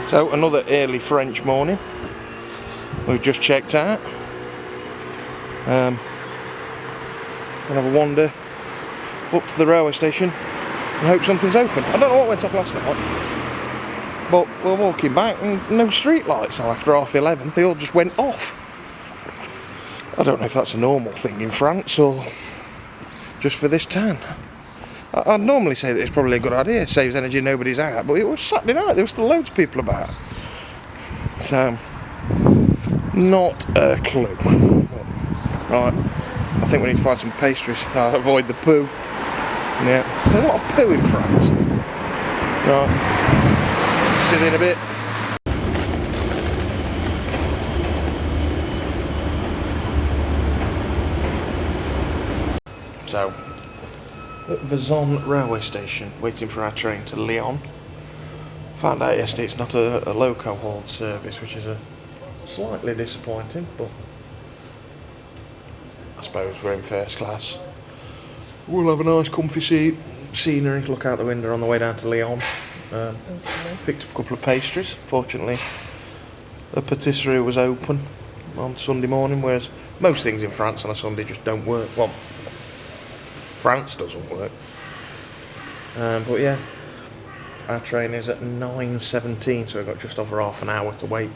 So another early French morning. We've just checked out. Gonna have a wander up to the railway station and hope something's open. I don't know what went off last night, but we're walking back and no street lights after 11:30. They all just went off. I don't know if that's a normal thing in France or just for this town. I'd normally say that it's probably a good idea, it saves energy, nobody's out, but it was Saturday night, there was still loads of people about. So, not a clue. Right, I think we need to find some pastries. Avoid the poo. Yeah, there's a lot of poo in France. Right, see you in a bit. So, at Vierzon railway station, waiting for our train to Lyon. Found out yesterday it's not a loco hauled service, which is slightly disappointing, but I suppose we're in first class. We'll have a nice comfy scenery, look out the window on the way down to Lyon. Picked up a couple of pastries. Fortunately, the patisserie was open on Sunday morning, whereas most things in France on a Sunday just don't work. Well, France doesn't work. But yeah, our train is at 9:17, so we've got just over half an hour to wait.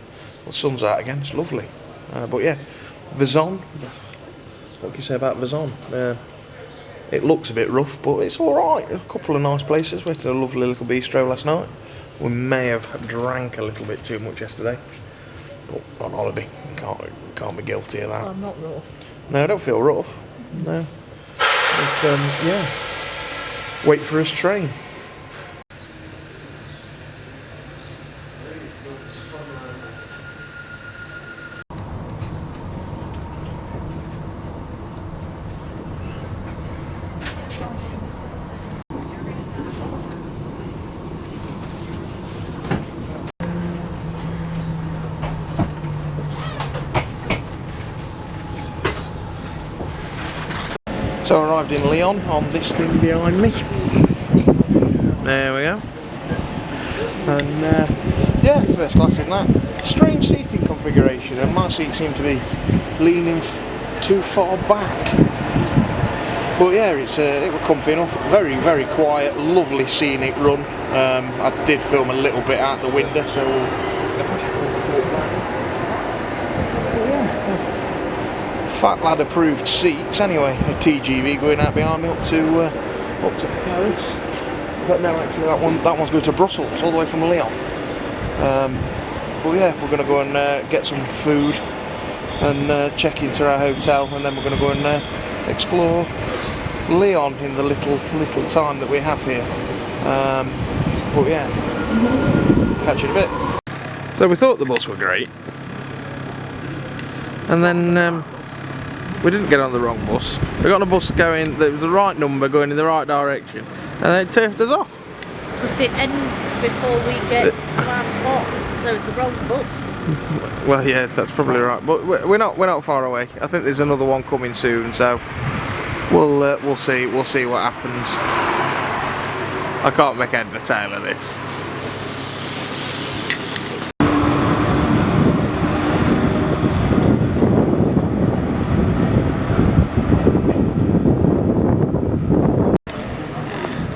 The sun's out again, it's lovely. But yeah, Vierzon. What can you say about Vierzon? It looks a bit rough, but it's alright. A couple of nice places. We went to a lovely little bistro last night. We may have drank a little bit too much yesterday, but on holiday, can't be guilty of that. I'm not rough. No, I don't feel rough. No. But yeah, wait for his train. So I arrived in Lyon on this thing behind me. There we go. And yeah, first class in that. Strange seating configuration, and my seat seemed to be leaning too far back. But yeah, it was comfy enough. Very, very quiet, lovely scenic run. I did film a little bit out the window, so Fat lad approved seats anyway. A TGV going out behind me up to Paris. But no, actually that one's going to Brussels, all the way from Lyon. But yeah, we're going to go and get some food and check into our hotel, and then we're going to go and explore Lyon in the little time that we have here. But yeah, catch you in a bit. So we thought the bus were great, and then we didn't get on the wrong bus. We got on a bus going, that was the right number, going in the right direction, and then it turfed us off. Because it ends before we get to our spot, so it's the wrong bus. Well, yeah, that's probably right. But we're not far away. I think there's another one coming soon, so we'll see what happens. I can't make head or tail of this.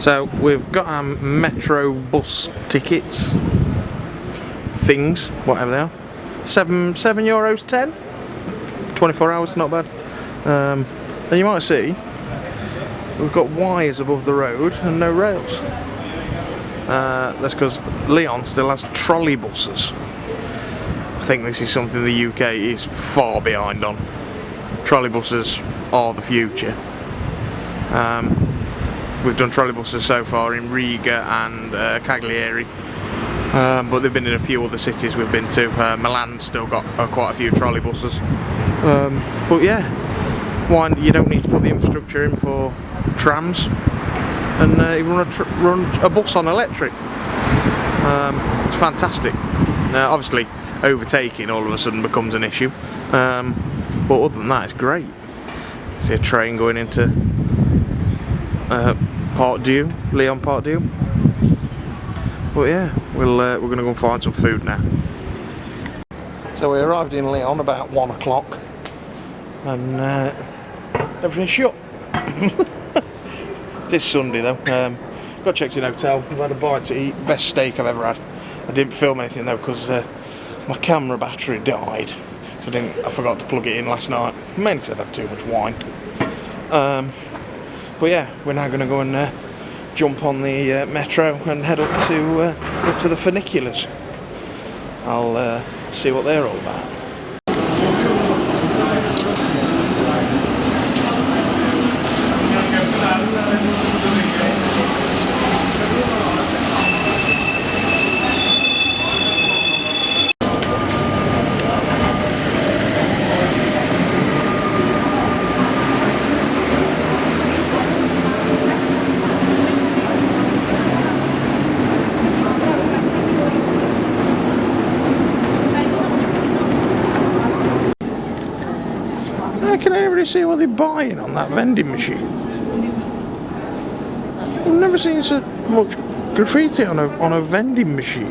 So we've got our metro bus tickets, things, whatever they are. €7, 10. 24 hours, not bad. And you might see we've got wires above the road and no rails. That's because Lyon still has trolley buses. I think this is something the UK is far behind on. Trolley buses are the future. We've done trolley buses so far in Riga and Cagliari, but they've been in a few other cities we've been to. Milan's still got quite a few trolley buses. But yeah, you don't need to put the infrastructure in for trams, and you run a bus on electric. It's fantastic. Obviously, overtaking all of a sudden becomes an issue, but other than that, it's great. See a train going into Lyon Part Dieu. But yeah. we're going to go and find some food now. So we arrived in Lyon about 1 o'clock, and everything's shut. This Sunday though. Got checked in hotel. We've had a bite to eat. Best steak I've ever had. I didn't film anything though because my camera battery died, so I forgot to plug it in last night. Mainly because I'd had too much wine. But yeah, we're now going to go and jump on the metro and head up to the funiculars. I'll see what they're all about. Can anybody see what they're buying on that vending machine? I've never seen so much graffiti on a vending machine.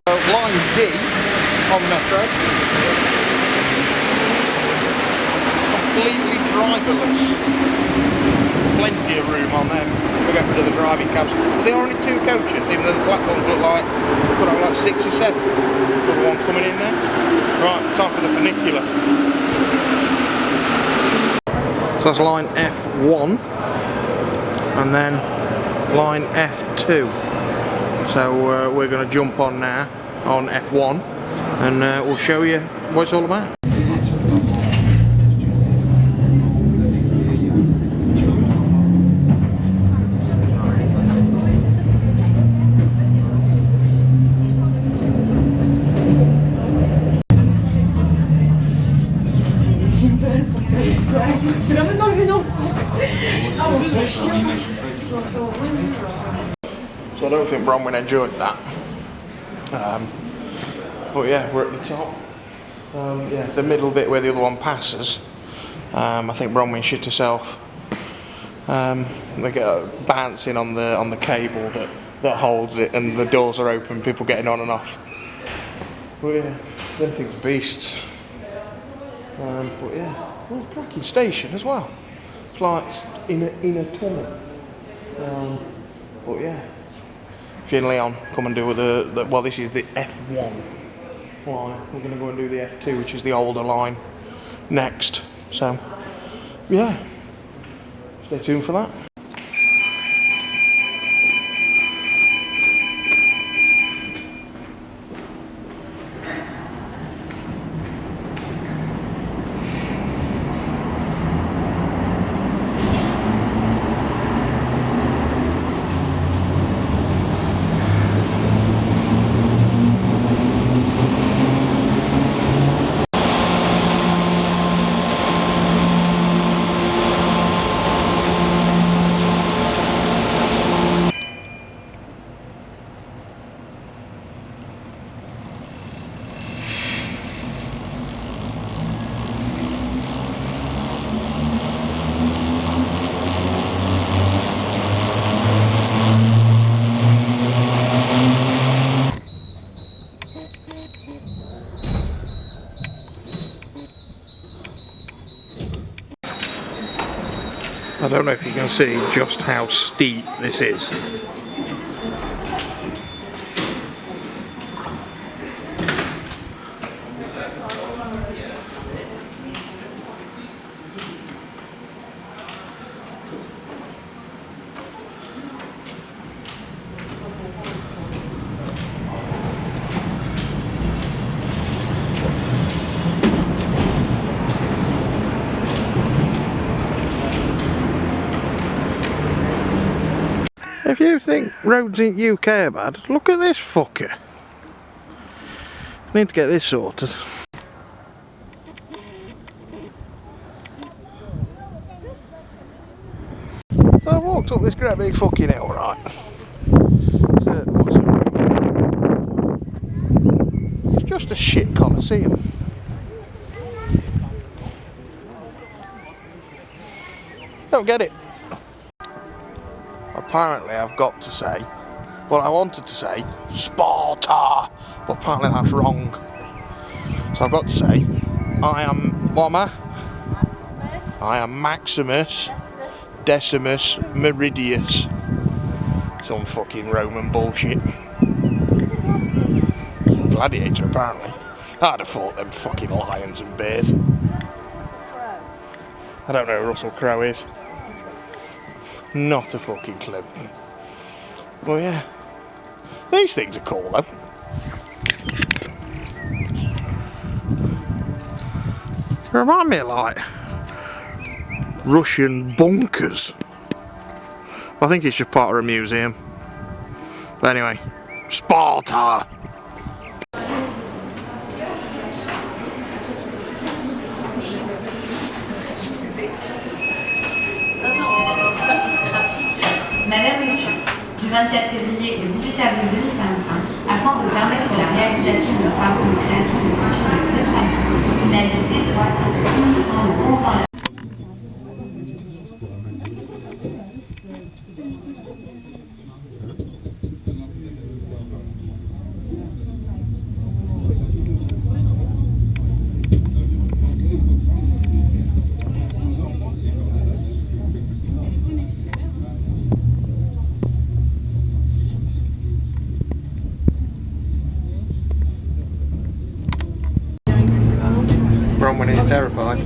Line D on metro. Completely driverless. Plenty of room on them. We're getting rid of the driving cabs. But there are only 2 coaches, even though the platforms look like could have like 6 or 7. Another one coming in there. Right, time for the funicular. So that's line F1 and then line F2. So we're going to jump on now on F1 and we'll show you what it's all about. So I don't think Bronwyn enjoyed that. But yeah, we're at the top. Yeah, the middle bit where the other one passes. I think Bronwyn shit herself. They get bouncing on the cable that holds it, and the doors are open, people getting on and off. But yeah, them things are beasts. But yeah, well, cracking station as well. It's like in a tunnel. But yeah, if you're in Lyon, come and do well, this is the F1 line. We're going to go and do the F2, which is the older line, next. So yeah, stay tuned for that. I don't know if you can see just how steep this is. If you think roads in UK are bad, look at this fucker. Need to get this sorted. So I've walked up this great big fucking hill, right? It's just a shit coliseum. Don't get it. I apparently I've got to say, well, I wanted to say Sparta, but apparently that's wrong. So I've got to say, I am, what am I? I am Maximus Decimus Meridius. Some fucking Roman bullshit. Gladiator, apparently. I'd have fought them fucking lions and bears. I don't know who Russell Crowe is. Not a fucking clue. Well, yeah. These things are cool, though. They remind me of, like, Russian bunkers. I think it's just part of a museum. But anyway, Sparta! Madame, Monsieur, du 24 février au 18 avril 2025, afin de permettre la réalisation de travaux de création de fonctions de neutralité, une habilité 3 s'applique uniquement le convention. From when he's terrified.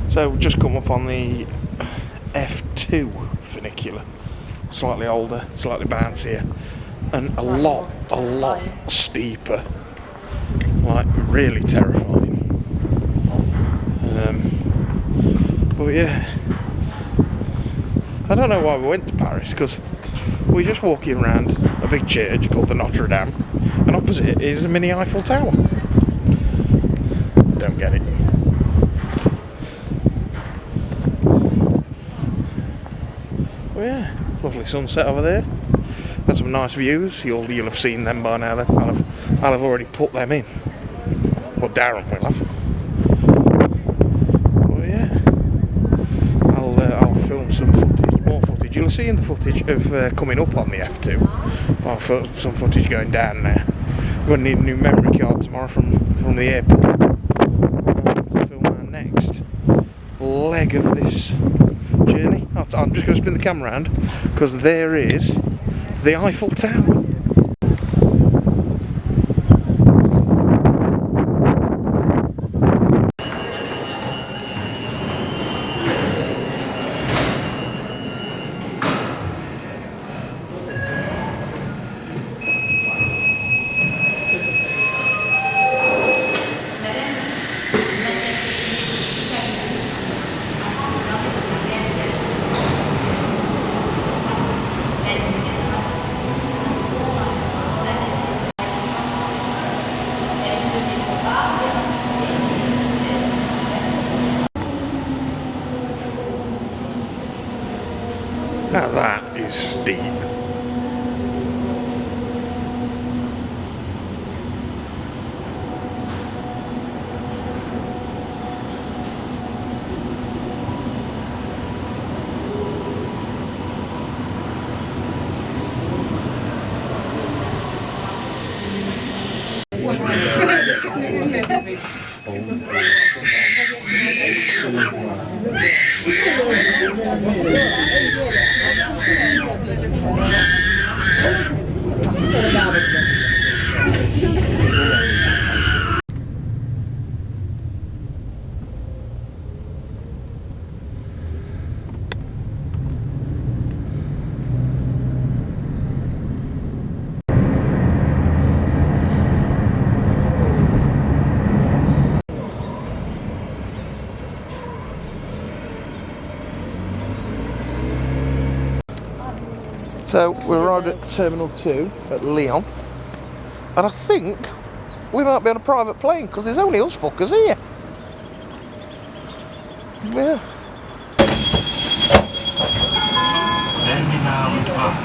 So we've just come up on the F2 funicular, slightly older, slightly bouncier, and a lot steeper, like really terrifying. But yeah, I don't know why we went to Paris, because we're just walking around a big church called the Notre Dame, and opposite is the mini Eiffel Tower. Don't get it. Well, yeah, lovely sunset over there. Got some nice views. You'll have seen them by now. Then I'll have already put them in. Well, Darren will have. Well, yeah, I'll film some footage, more footage. You'll see in the footage of coming up on the F2. I'll film some footage going down there. We're going to need a new memory card tomorrow from the airport to film our next leg of this journey. I'm just going to spin the camera around, because there is the Eiffel Tower. Now that is steep. So we arrived at Terminal 2 at Lyon, and I think we might be on a private plane because there's only us fuckers here. Yeah.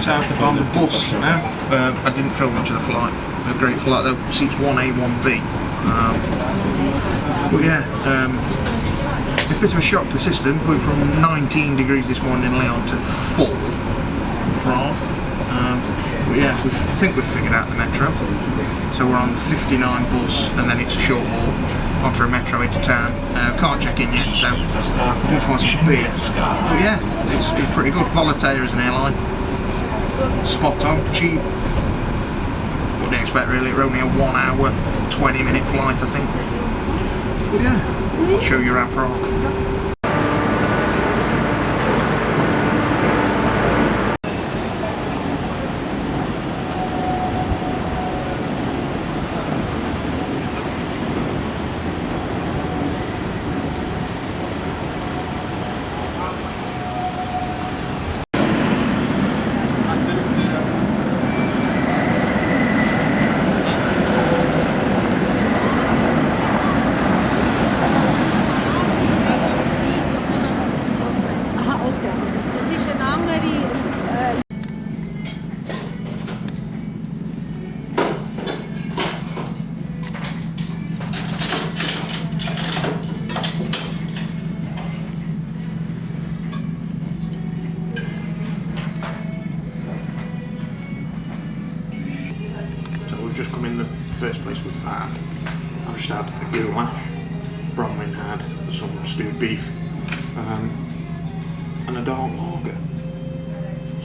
So I'm on the bus now. I didn't film much of the flight. A great flight though. Seats 1A, 1B. But yeah, a bit of a shock to the system. Going from 19 degrees this morning in Lyon to 4 in Prague. But yeah, I think we've figured out the metro. So we're on the 59 bus, and then it's a short haul onto a metro into town. Can't check in yet, so I'm going to find some beer. But yeah, it's pretty good. Volater is an airline. Spot on, cheap. Wouldn't expect really. We're only a 1 hour, 20-minute flight, I think. But yeah, I'll show you around Prague. Just come in the first place we've had. I've just had a goulash, Bronwyn had some stewed beef, and a dark lager.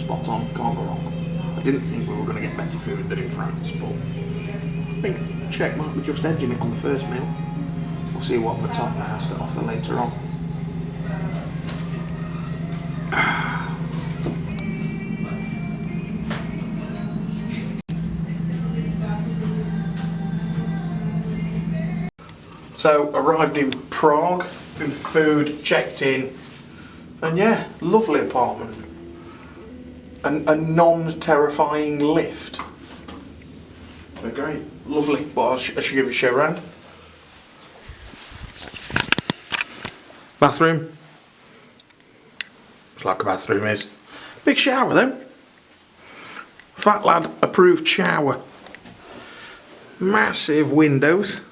Spot on, can't go wrong. I didn't think we were going to get better food than in France, but I think Czech might be just edging it on the first meal. We'll see what the top has to offer later on. So, arrived in Prague, been food, checked in, and yeah, lovely apartment. A non-terrifying lift. They're great, lovely, but I should give you a show around. Bathroom. It's like a bathroom is. Big shower then. Fat lad approved shower. Massive windows.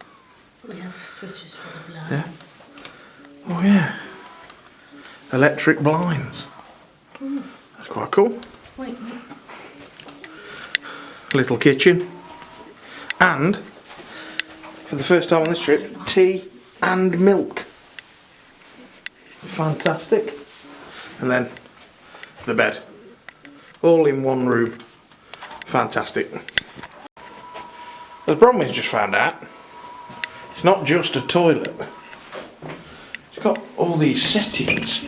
We have switches for the blinds. Yeah. Oh yeah. Electric blinds. That's quite cool. Wait. Little kitchen. And, for the first time on this trip, tea and milk. Fantastic. And then, the bed. All in one room. Fantastic. As Bronwyn's just found out, it's not just a toilet. It's got all these settings.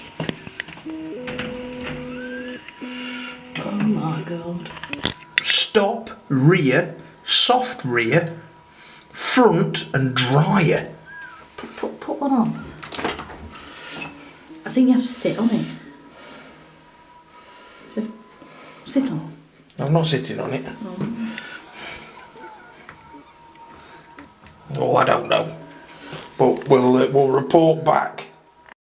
Oh my god. Stop, rear, soft rear, front and dryer. Put one on. I think you have to sit on it. Sit on. I'm not sitting on it. Oh, I don't know. But we'll report back